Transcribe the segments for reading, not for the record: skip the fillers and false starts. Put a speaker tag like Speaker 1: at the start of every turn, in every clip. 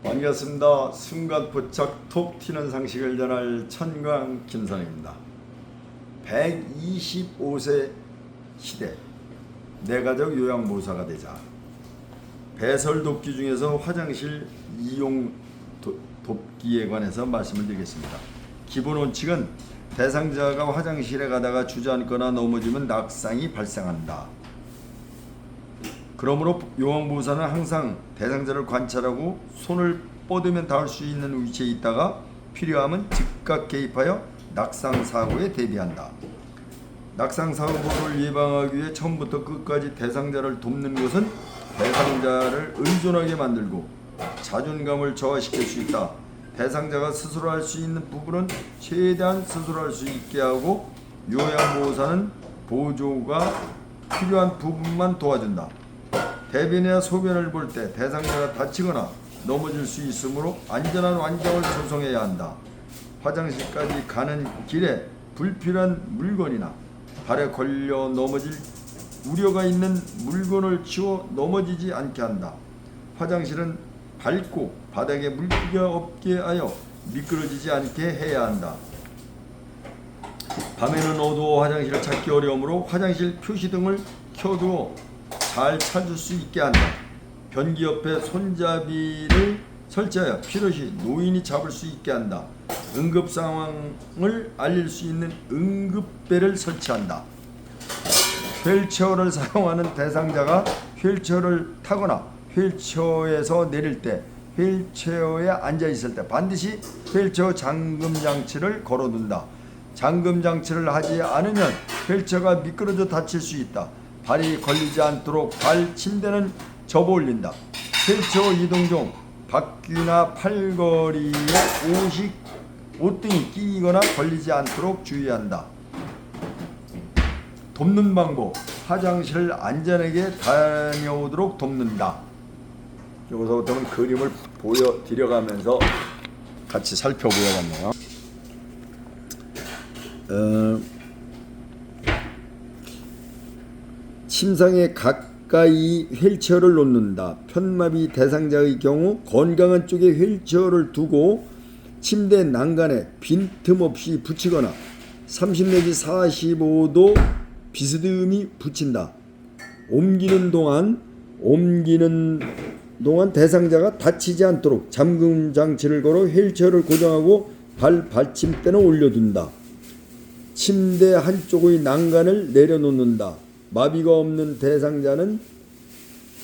Speaker 1: 반갑습니다. 순간포착 톡 튀는 상식을 전할 천광 김선입니다. 125세 시대 내가족 요양보호사가 되자 배설 돕기 중에서 화장실 이용 돕기에 관해서 말씀을 드리겠습니다. 기본 원칙은 대상자가 화장실에 가다가 주저앉거나 넘어지면 낙상이 발생한다. 그러므로 요양보호사는 항상 대상자를 관찰하고 손을 뻗으면 닿을 수 있는 위치에 있다가 필요하면 즉각 개입하여 낙상사고에 대비한다. 낙상사고를 예방하기 위해 처음부터 끝까지 대상자를 돕는 것은 대상자를 의존하게 만들고 자존감을 저하시킬 수 있다. 대상자가 스스로 할 수 있는 부분은 최대한 스스로 할 수 있게 하고 요양보호사는 보조가 필요한 부분만 도와준다. 대변이나 소변을 볼 때 대상자가 다치거나 넘어질 수 있으므로 안전한 환경을 조성해야 한다. 화장실까지 가는 길에 불필요한 물건이나 발에 걸려 넘어질 우려가 있는 물건을 치워 넘어지지 않게 한다. 화장실은 밝고 바닥에 물기가 없게 하여 미끄러지지 않게 해야 한다. 밤에는 어두워 화장실을 찾기 어려우므로 화장실 표시등을 켜두어 잘 찾을 수 있게 한다. 변기 옆에 손잡이를 설치하여 필요시 노인이 잡을 수 있게 한다. 응급 상황을 알릴 수 있는 응급벨을 설치한다. 휠체어를 사용하는 대상자가 휠체어를 타거나 휠체어에서 내릴 때 휠체어에 앉아 있을 때 반드시 휠체어 잠금 장치를 걸어둔다. 잠금 장치를 하지 않으면 휠체어가 미끄러져 다칠 수 있다. 발이 걸리지 않도록 발 침대는 접어 올린다. 휠체어 이동 중 바퀴나 팔걸이에 옷등이 끼거나 걸리지 않도록 주의한다. 돕는 방법, 화장실을 안전하게 다녀오도록 돕는다. 여기서부터는 그림을 보여드려가면서 같이 살펴보아야겠네요. 침상에 가까이 휠체어를 놓는다. 편마비 대상자의 경우 건강한 쪽에 휠체어를 두고 침대 난간에 빈틈없이 붙이거나 30 내지 45도 비스듬히 붙인다. 옮기는 동안 대상자가 다치지 않도록 잠금 장치를 걸어 휠체어를 고정하고 발 받침대는 올려둔다. 침대 한쪽의 난간을 내려놓는다. 마비가 없는 대상자는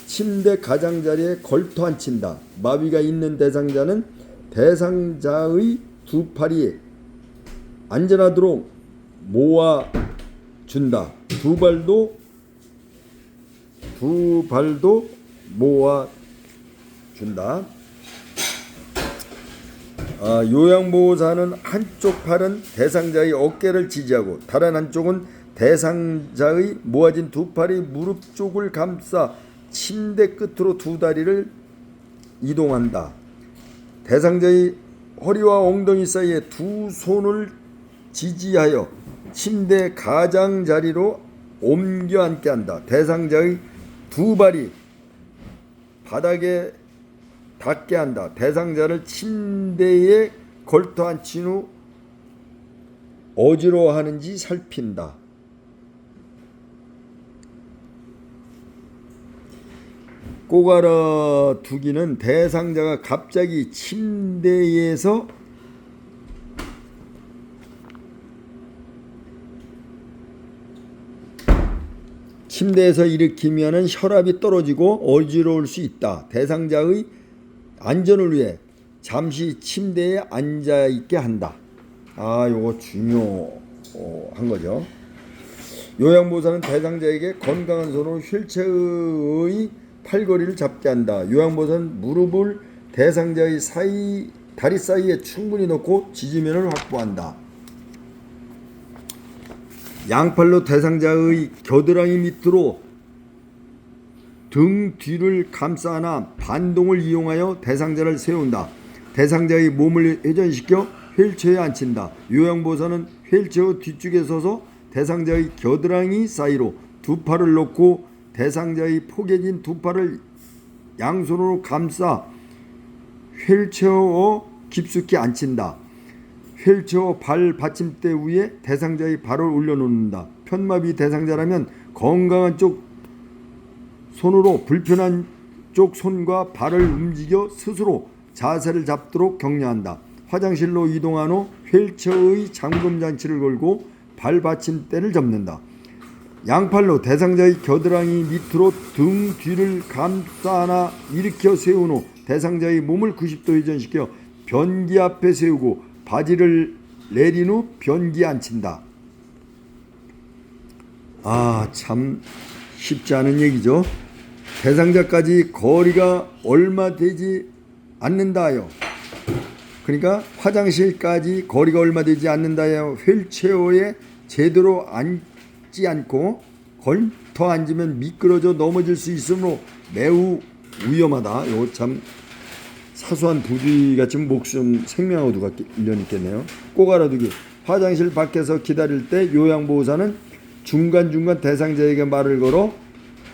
Speaker 1: 침대 가장자리에 걸터 앉힌다. 마비가 있는 대상자는 대상자의 두 팔이 안전하도록 모아준다. 두 발도 모아준다. 요양보호사는 한쪽 팔은 대상자의 어깨를 지지하고 다른 한쪽은 대상자의 모아진 두 팔이 무릎 쪽을 감싸 침대 끝으로 두 다리를 이동한다. 대상자의 허리와 엉덩이 사이에 두 손을 지지하여 침대 가장자리로 옮겨 앉게 한다. 대상자의 두 발이 바닥에 닿게 한다. 대상자를 침대에 걸터 앉힌 후 어지러워하는지 살핀다. 꼬가라 두기는 대상자가 갑자기 침대에서 일으키면 혈압이 떨어지고 어지러울 수 있다. 대상자의 안전을 위해 잠시 침대에 앉아 있게 한다. 요거 중요한 거죠. 요양보호사는 대상자에게 건강한 손으로 휠체어의 팔걸이를 잡게 한다. 요양보호사는 무릎을 대상자의 다리 사이에 충분히 넣고 지지면을 확보한다. 양팔로 대상자의 겨드랑이 밑으로 등 뒤를 감싸 안아 반동을 이용하여 대상자를 세운다. 대상자의 몸을 회전시켜 휠체어에 앉힌다. 요양보호사는 휠체어 뒤쪽에 서서 대상자의 겨드랑이 사이로 두 팔을 넣고 대상자의 포개진 두 팔을 양손으로 감싸 휠체어 깊숙이 앉힌다. 휠체어 발 받침대 위에 대상자의 발을 올려놓는다. 편마비 대상자라면 건강한 쪽 손으로 불편한 쪽 손과 발을 움직여 스스로 자세를 잡도록 격려한다. 화장실로 이동한 후 휠체어의 잠금 장치를 걸고 발 받침대를 접는다. 양팔로 대상자의 겨드랑이 밑으로 등 뒤를 감싸 안아 일으켜 세운 후 대상자의 몸을 90도 회전시켜 변기 앞에 세우고 바지를 내린 후 변기에 앉힌다. 참 쉽지 않은 얘기죠. 대상자까지 거리가 얼마 되지 않는다요. 그러니까 화장실까지 거리가 얼마 되지 않는다요. 휠체어에 제대로 앉지 않고 걸터 앉으면 미끄러져 넘어질 수 있으므로 매우 위험하다. 이거 참 사소한 부위같이 목숨 생명하고도 관련 있겠네요. 꼭 알아두기. 화장실 밖에서 기다릴 때 요양보호사는 중간중간 대상자에게 말을 걸어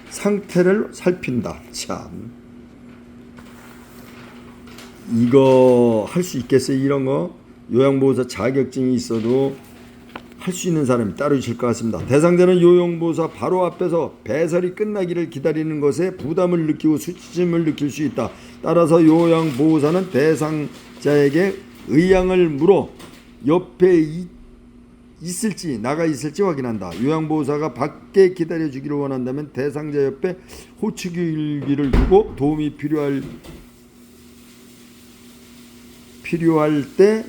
Speaker 1: 상태를 살핀다. 참 이거 할 수 있겠어요? 이런 거 요양보호사 자격증이 있어도 할 수 있는 사람이 따로 있을 것 같습니다. 대상자는 요양보호사 바로 앞에서 배설이 끝나기를 기다리는 것에 부담을 느끼고 수치심을 느낄 수 있다. 따라서 요양보호사는 대상자에게 의향을 물어 옆에 있을지 나가 있을지 확인한다. 요양보호사가 밖에 기다려주기를 원한다면 대상자 옆에 호치기를 두고 도움이 필요할 때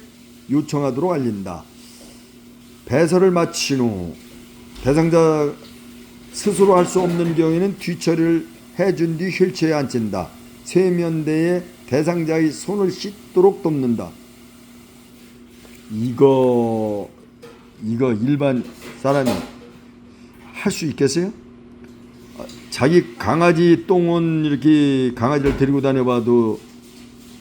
Speaker 1: 요청하도록 알린다. 배설을 마친 후 대상자 스스로 할 수 없는 경우에는 뒤처리를 해준 뒤 휠체어에 앉힌다. 세면대에 대상자의 손을 씻도록 돕는다. 이거 일반 사람이 할 수 있겠어요? 자기 강아지 똥은 이렇게 강아지를 데리고 다녀봐도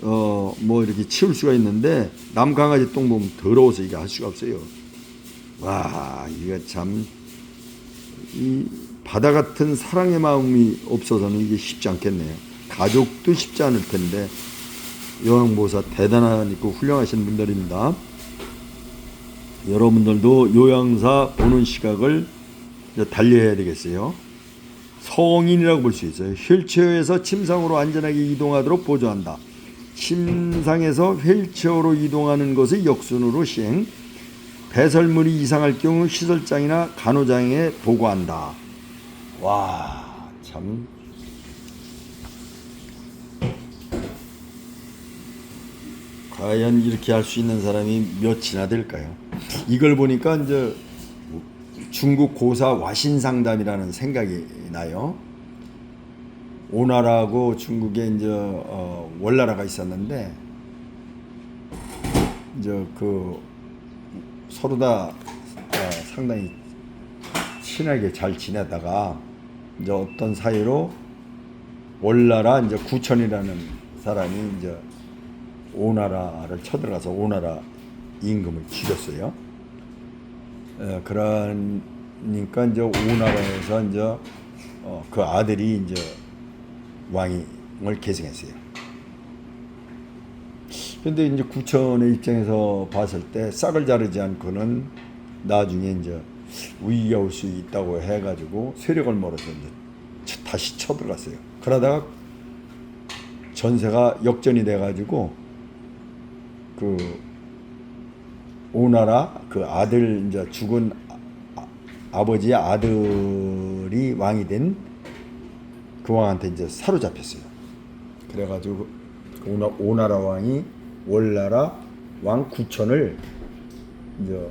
Speaker 1: 뭐 이렇게 치울 수가 있는데 남 강아지 똥 보면 더러워서 이게 할 수가 없어요. 와, 이거 참 이 바다 같은 사랑의 마음이 없어서는 이게 쉽지 않겠네요. 가족도 쉽지 않을 텐데 요양보호사 대단하고 훌륭하신 분들입니다. 여러분들도 요양사 보는 시각을 달리해야 되겠어요. 성인이라고 볼 수 있어요. 휠체어에서 침상으로 안전하게 이동하도록 보조한다. 침상에서 휠체어로 이동하는 것의 역순으로 시행. 배설물이 이상할 경우 시설장이나 간호장에 보고한다. 와, 참 과연 이렇게 할 수 있는 사람이 몇이나 될까요? 이걸 보니까 이제 중국 고사 와신상담이라는 생각이 나요. 오나라하고 중국에 이제 월나라가 있었는데 이제 그 서로 다 상당히 친하게 잘 지내다가 이제 어떤 사이로 월나라 이제 구천이라는 사람이 이제 오나라를 쳐들어가서 오나라 임금을 죽였어요. 그러니까 이제 오나라에서 이제 그 아들이 이제 왕을 계승했어요. 근데 이제 구천의 입장에서 봤을 때 싹을 자르지 않고는 나중에 이제 위기가 올 수 있다고 해가지고 세력을 몰아서 이제 다시 쳐들어갔어요. 그러다가 전세가 역전이 돼가지고 그 오나라 그 아들 이제 죽은 아버지의 아들이 왕이 된 그 왕한테 이제 사로잡혔어요. 그래가지고 오나라 왕이 월나라 왕 구천을 이제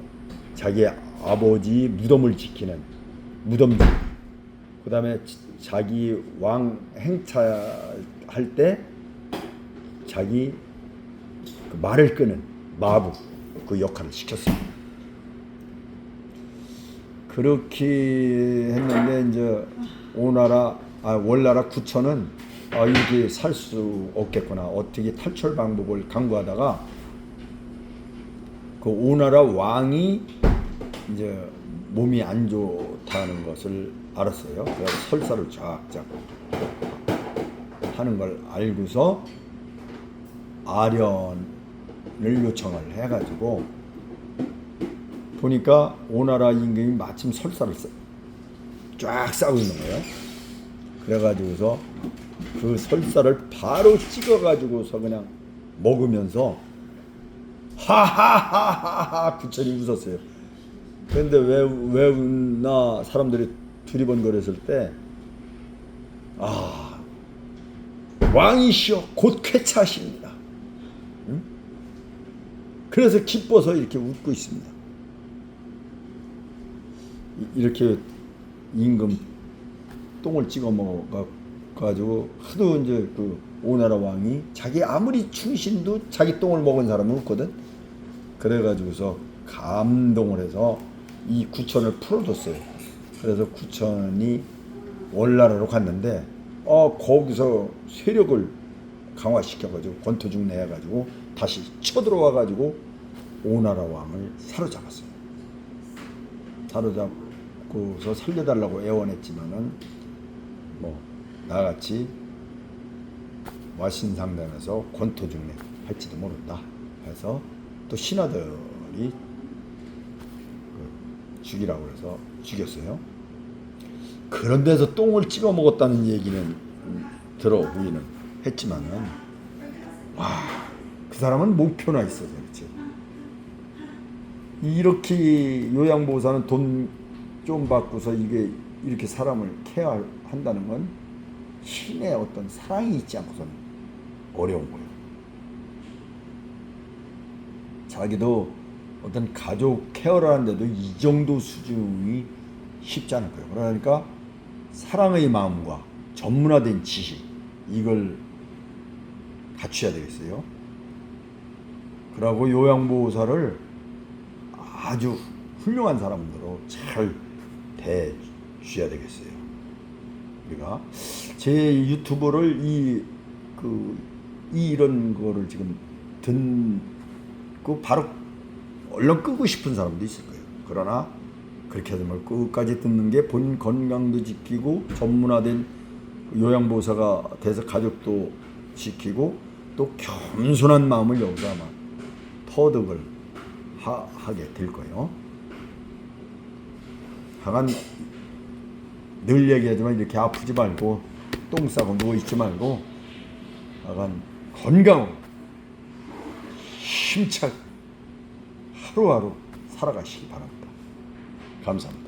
Speaker 1: 자기 아버지 무덤을 지키는 무덤들, 그 다음에 자기 왕 행차할 때 자기 그 말을 끄는 마부 그 역할을 시켰어요. 그렇게 했는데 이제 월나라 구천은 이렇게 살 수 없겠구나. 어떻게 탈출 방법을 강구하다가 그 오나라 왕이 이제 몸이 안 좋다는 것을 알았어요. 그래서 설사를 쫙쫙 하는 걸 알고서 아련을 요청을 해가지고 보니까 오나라 임금이 마침 설사를 쫙 싸고 있는 거예요. 그래가지고서 그 설사를 바로 찍어가지고서 그냥 먹으면서 하하하하하 구천이 웃었어요. 근데 왜 웃나 사람들이 두리번거렸을 때 왕이시여 곧 쾌차하십니다. 응? 그래서 기뻐서 이렇게 웃고 있습니다. 이렇게 임금 똥을 찍어 먹어가지고 하도 이제 그 오나라 왕이 자기 아무리 충신도 자기 똥을 먹은 사람은 없거든. 그래가지고서 감동을 해서 이 구천을 풀어줬어요. 그래서 구천이 월나라로 갔는데 거기서 세력을 강화시켜가지고 권토중 내가지고 다시 쳐들어와가지고 오나라 왕을 사로잡았어요. 사로잡고서 살려달라고 애원했지만은 뭐 나같이 와신상담에서 권토중래 할지도 모른다 해서 또 신하들이 죽이라고 해서 죽였어요. 그런 데서 똥을 찍어 먹었다는 얘기는 들어보기는 했지만은 그 사람은 목표나 있어서 그렇지. 이렇게 요양보호사는 돈 좀 받고서 이게 이렇게 사람을 케어한다는 건 신의 어떤 사랑이 있지 않고서는 어려운 거예요. 자기도 어떤 가족 케어를 하는데도 이 정도 수준이 쉽지 않을 거예요. 그러니까 사랑의 마음과 전문화된 지식 이걸 갖춰야 되겠어요. 그러고 요양보호사를 아주 훌륭한 사람으로 잘 대주셔야 되겠어요. 우리가 제 유튜브를 이런 거를 지금 듣고 바로 얼른 끄고 싶은 사람도 있을 거예요. 그러나 그렇게 하지 말고 끝까지 듣는 게 본인 건강도 지키고 전문화된 요양보호사가 돼서 가족도 지키고 또 겸손한 마음을 여기서 아마 터득을 하게 될 거예요. 하여간 늘 얘기하지만 이렇게 아프지 말고 똥 싸고 누워있지 말고 하여간 건강하고 힘차게 하루하루 살아가시기 바랍니다. 감사합니다.